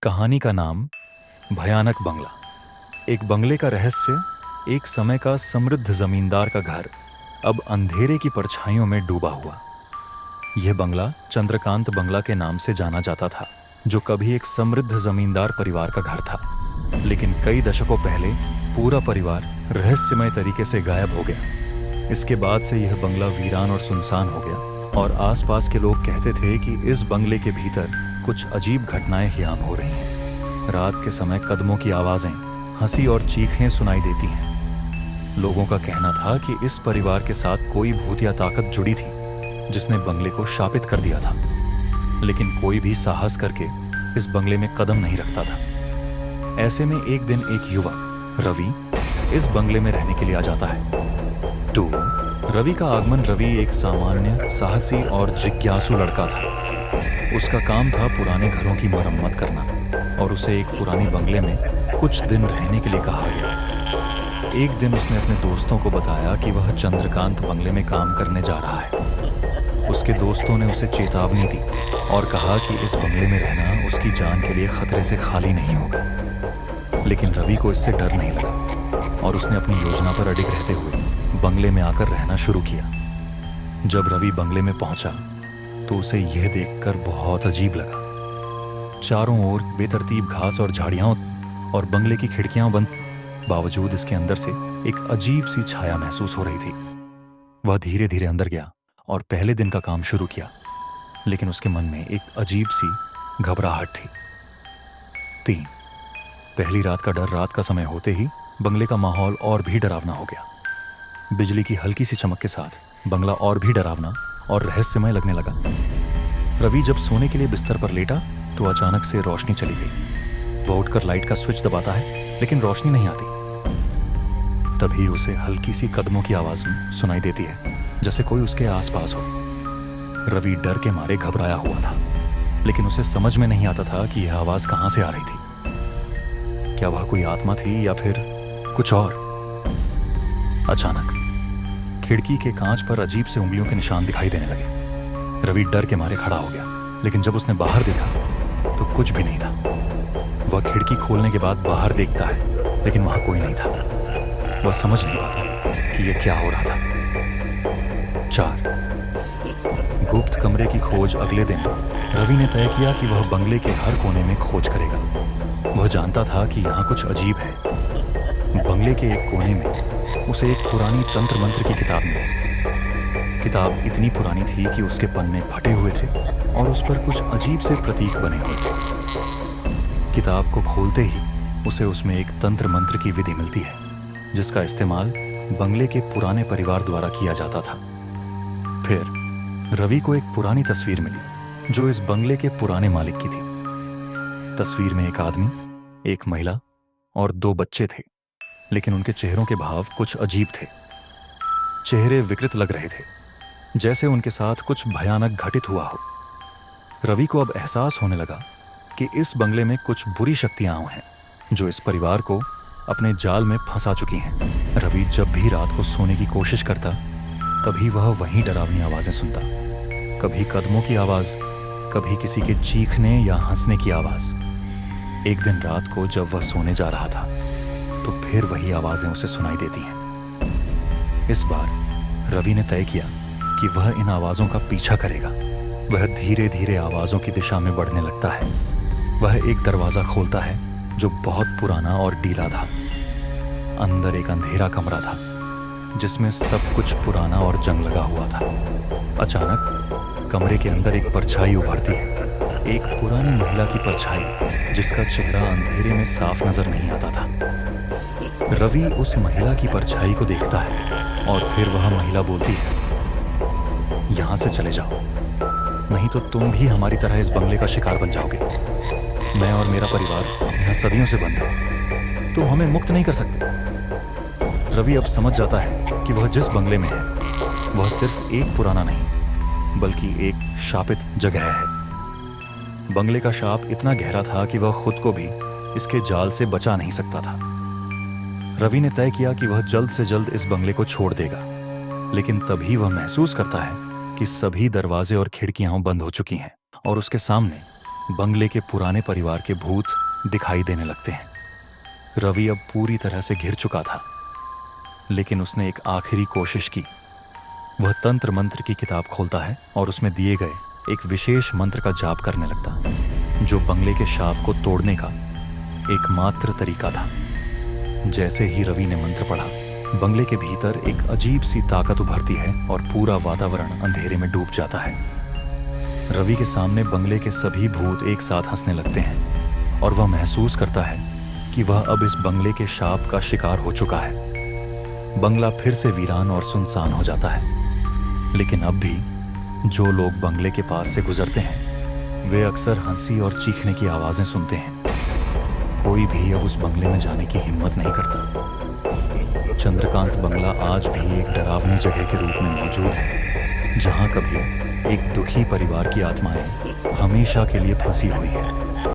कहानी का नाम भयानक बंगला। एक बंगले का रहस्य। एक समय का समृद्ध जमींदार का घर अब अंधेरे की परछाइयों में डूबा हुआ। यह बंगला चंद्रकांत बंगला के नाम से जाना जाता था, जो कभी एक समृद्ध जमींदार परिवार का घर था। लेकिन कई दशकों पहले पूरा परिवार रहस्यमय तरीके से गायब हो गया। इसके बाद से यह बंगला वीरान और सुनसान हो गया, और आसपास के लोग कहते थे कि इस बंगले के भीतर कुछ अजीब घटनाएं हियां हो रही हैं। रात के समय कदमों की आवाजें, हंसी और चीखें सुनाई देती हैं। लोगों का कहना था कि इस परिवार के साथ कोई भूत या ताकत जुड़ी थी, जिसने बंगले को शापित कर दिया था। लेकिन कोई भी साहस करके इस बंगले में कदम नहीं रखता था। ऐसे में एक दिन एक युवक रवि इस बंगले में रहने के लिए आ जाता है। रवि का आगमन। रवि एक सामान्य, साहसी और जिज्ञासु लड़का था। उसका काम था पुराने घरों की मरम्मत करना, और उसे एक पुरानी बंगले में कुछ दिन रहने के लिए कहा गया। एक दिन उसने अपने दोस्तों को बताया कि वह चंद्रकांत बंगले में काम करने जा रहा है। उसके दोस्तों ने उसे चेतावनी दी और कहा कि इस बंगले में रहना उसकी जान के लिए खतरे से खाली नहीं होगा। लेकिन रवि को इससे डर नहीं लगा, और उसने अपनी योजना पर अडिग रहते हुए बंगले में आकर रहना शुरू किया। जब रवि बंगले में पहुंचा तो उसे यह देखकर बहुत अजीब लगा। चारों ओर बेतरतीब घास और झाड़ियां, और बंगले की खिड़कियां बंद। बावजूद इसके अंदर से एक अजीब सी छाया महसूस हो रही थी। वह धीरे धीरे अंदर गया और पहले दिन का काम शुरू किया, लेकिन उसके मन में एक अजीब सी घबराहट थी। 3 पहली रात का डर। रात का समय होते ही बंगले का माहौल और भी डरावना हो गया। बिजली की हल्की सी चमक के साथ बंगला और भी डरावना और रहस्यमय लगने लगा। रवि जब सोने के लिए बिस्तर पर लेटा तो अचानक से रोशनी चली गई। वह उठकर लाइट का स्विच दबाता है, लेकिन रोशनी नहीं आती। तभी उसे हल्की सी कदमों की आवाज सुनाई देती है, जैसे कोई उसके आसपास हो। रवि डर के मारे घबराया हुआ था, लेकिन उसे समझ में नहीं आता था कि यह आवाज कहां से आ रही थी। क्या वह कोई आत्मा थी या फिर कुछ और? अचानक खिड़की के कांच पर अजीब से उंगलियों के निशान दिखाई देने लगे। रवि डर के मारे खड़ा हो गया, लेकिन जब उसने बाहर देखा तो कुछ भी नहीं था। वह खिड़की खोलने के बाद बाहर देखता है, लेकिन वहां कोई नहीं था। वह समझ नहीं पाता कि यह क्या हो रहा था। 4 गुप्त कमरे की खोज। अगले दिन रवि ने तय किया कि वह बंगले के हर कोने में खोज करेगा। वह जानता था कि यहाँ कुछ अजीब है। बंगले के एक कोने में उसे एक पुरानी तंत्र मंत्र की किताब मिली। किताब इतनी पुरानी थी कि उसके पन्ने फटे हुए थे और उस पर कुछ अजीब से प्रतीक बने हुए थे। किताब को खोलते ही उसे उसमें एक तंत्र मंत्र की विधि मिलती है, जिसका इस्तेमाल बंगले के पुराने परिवार द्वारा किया जाता था। फिर रवि को एक पुरानी तस्वीर मिली, जो इस बंगले के पुराने मालिक की थी। तस्वीर में एक आदमी, एक महिला और 2 बच्चे थे, लेकिन उनके चेहरों के भाव कुछ अजीब थे। चेहरे विकृत लग रहे थे, जैसे उनके साथ कुछ भयानक घटित हुआ हो। रवि को अब एहसास होने लगा कि इस बंगले में कुछ बुरी शक्तियां हैं, जो इस परिवार को अपने जाल में फंसा चुकी हैं। रवि जब भी रात को सोने की कोशिश करता, तभी वह वही डरावनी आवाजें सुनता। कभी कदमों की आवाज, कभी किसी के चीखने या हंसने की आवाज। एक दिन रात को जब वह सोने जा रहा था, तो फिर वही आवाजें उसे सुनाई देती हैं। इस बार रवि ने तय किया कि वह इन आवाजों का पीछा करेगा। वह धीरे धीरे आवाजों की दिशा में बढ़ने लगता है। वह एक दरवाजा खोलता है, जो बहुत पुराना और ढीला था। अंदर एक अंधेरा कमरा था, जिसमें सब कुछ पुराना और जंग लगा हुआ था। अचानक कमरे के अंदर एक परछाई उभरती है, एक पुरानी महिला की परछाई, जिसका चेहरा अंधेरे में साफ नजर नहीं आता था। रवि उस महिला की परछाई को देखता है, और फिर वह महिला बोलती है, "यहां से चले जाओ, नहीं तो तुम भी हमारी तरह इस बंगले का शिकार बन जाओगे। मैं और मेरा परिवार यहाँ सदियों से बंद है, तुम हमें मुक्त नहीं कर सकते।" रवि अब समझ जाता है कि वह जिस बंगले में है, वह सिर्फ एक पुराना नहीं, बल्कि एक शापित जगह है। बंगले का शाप इतना गहरा था कि वह खुद को भी इसके जाल से बचा नहीं सकता था। रवि ने तय किया कि वह जल्द से जल्द इस बंगले को छोड़ देगा, लेकिन तभी वह महसूस करता है कि सभी दरवाजे और खिड़कियां बंद हो चुकी हैं, और उसके सामने बंगले के पुराने परिवार के भूत दिखाई देने लगते हैं। रवि अब पूरी तरह से घिर चुका था, लेकिन उसने एक आखिरी कोशिश की। वह तंत्र मंत्र की किताब खोलता है और उसमें दिए गए एक विशेष मंत्र का जाप करने लगता, जो बंगले के शाप को तोड़ने का एकमात्र तरीका था। जैसे ही रवि ने मंत्र पढ़ा, बंगले के भीतर एक अजीब सी ताकत उभरती है और पूरा वातावरण अंधेरे में डूब जाता है। रवि के सामने बंगले के सभी भूत एक साथ हंसने लगते हैं और वह महसूस करता है कि वह अब इस बंगले के शाप का शिकार हो चुका है। बंगला फिर से वीरान और सुनसान हो जाता है, लेकिन अब भी जो लोग बंगले के पास से गुजरते हैं वे अक्सर हंसी और चीखने की आवाज़ें सुनते हैं। कोई भी अब उस बंगले में जाने की हिम्मत नहीं करता। चंद्रकांत बंगला आज भी एक डरावनी जगह के रूप में मौजूद है, जहां कभी एक दुखी परिवार की आत्माएं हमेशा के लिए फंसी हुई है।